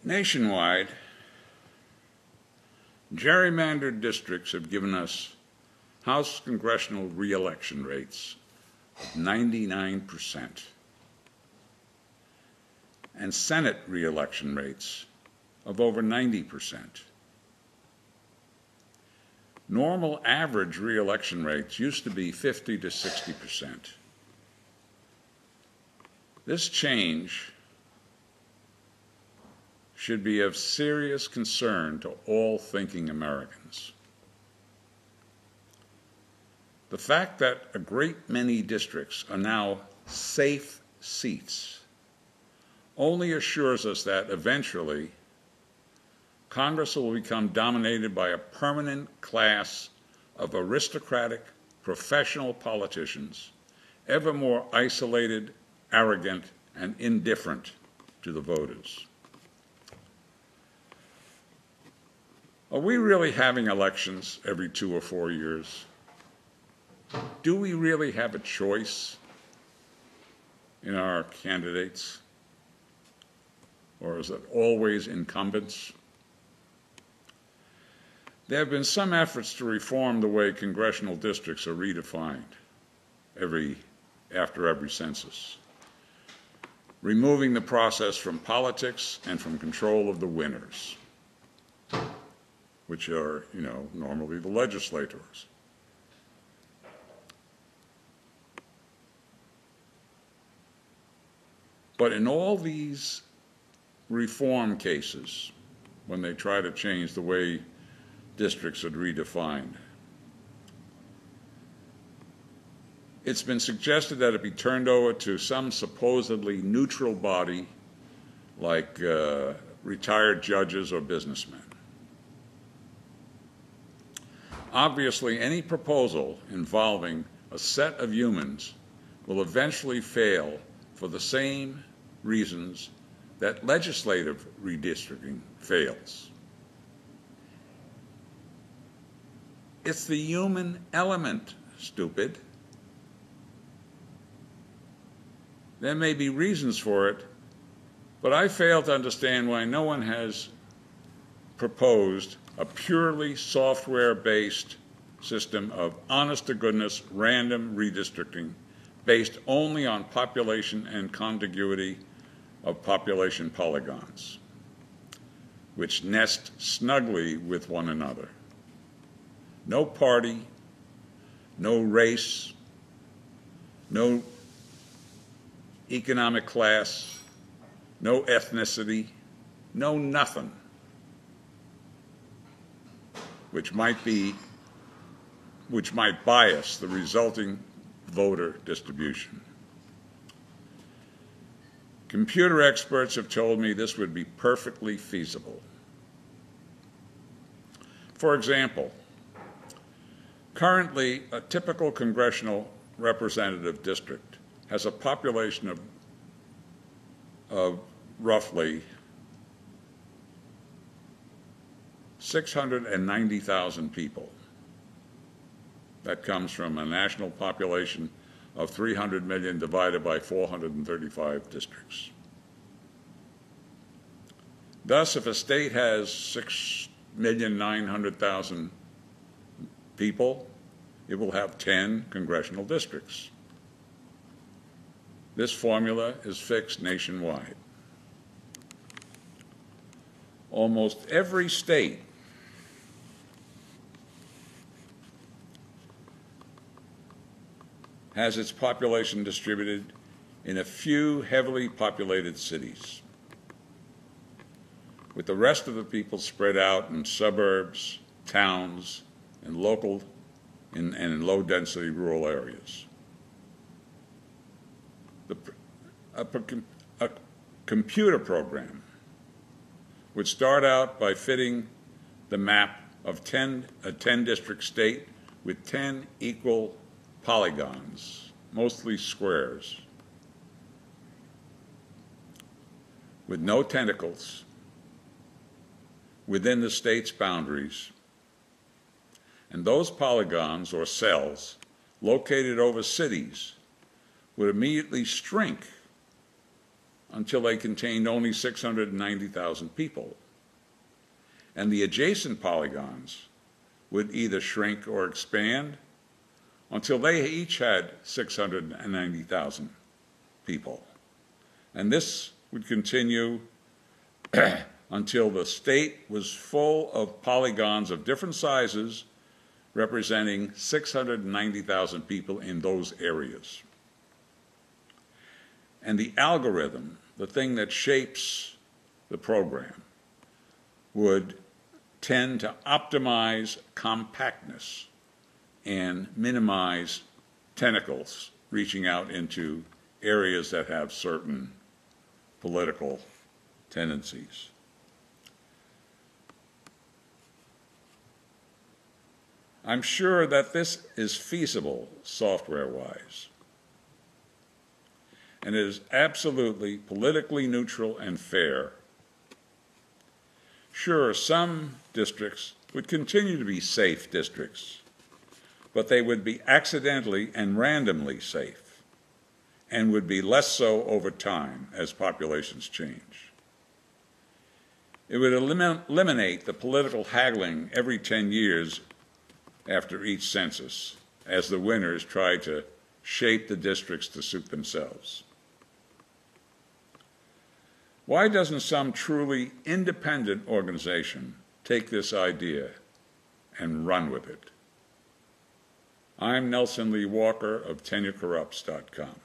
Nationwide, gerrymandered districts have given us House congressional re-election rates of 99% and Senate re-election rates of over 90%. Normal average re-election rates used to be 50 to 60%. This change should be of serious concern to all thinking Americans. The fact that a great many districts are now safe seats only assures us that eventually Congress will become dominated by a permanent class of aristocratic, professional politicians, ever more isolated, arrogant, and indifferent to the voters. Are we really having elections every 2 or 4 years? Do we really have a choice in our candidates? Or is it always incumbents? There have been some efforts to reform the way congressional districts are redefined after every census, removing the process from politics and from control of the winners, which are, normally the legislators. But in all these reform cases, when they try to change the way districts are redefined, it's been suggested that it be turned over to some supposedly neutral body like retired judges or businessmen. Obviously, any proposal involving a set of humans will eventually fail for the same reasons that legislative redistricting fails. It's the human element, stupid. There may be reasons for it, but I fail to understand why no one has proposed a purely software-based system of honest-to-goodness random redistricting based only on population and contiguity of population polygons, which nest snugly with one another. No party, no race, no economic class, no ethnicity, no nothing, which might bias the resulting voter distribution. Computer experts have told me this would be perfectly feasible. For example, currently a typical congressional representative district has a population of roughly 690,000 people. That comes from a national population of 300 million divided by 435 districts. Thus, if a state has 6,900,000 people, it will have 10 congressional districts. This formula is fixed nationwide. Almost every state has its population distributed in a few heavily populated cities, with the rest of the people spread out in suburbs, towns, and in low-density rural areas. A computer program would start out by fitting the map of a 10-district state with 10 equal polygons, mostly squares, with no tentacles within the state's boundaries. And those polygons or cells located over cities would immediately shrink until they contained only 690,000 people. And the adjacent polygons would either shrink or expand until they each had 690,000 people. And this would continue until the state was full of polygons of different sizes representing 690,000 people in those areas. And the algorithm, the thing that shapes the program, would tend to optimize compactness and minimize tentacles reaching out into areas that have certain political tendencies. I'm sure that this is feasible software-wise, and it is absolutely politically neutral and fair. Sure, some districts would continue to be safe districts, but they would be accidentally and randomly safe, and would be less so over time as populations change. It would eliminate the political haggling every 10 years after each census, as the winners try to shape the districts to suit themselves. Why doesn't some truly independent organization take this idea and run with it? I'm Nelson Lee Walker of TenureCorrupts.com.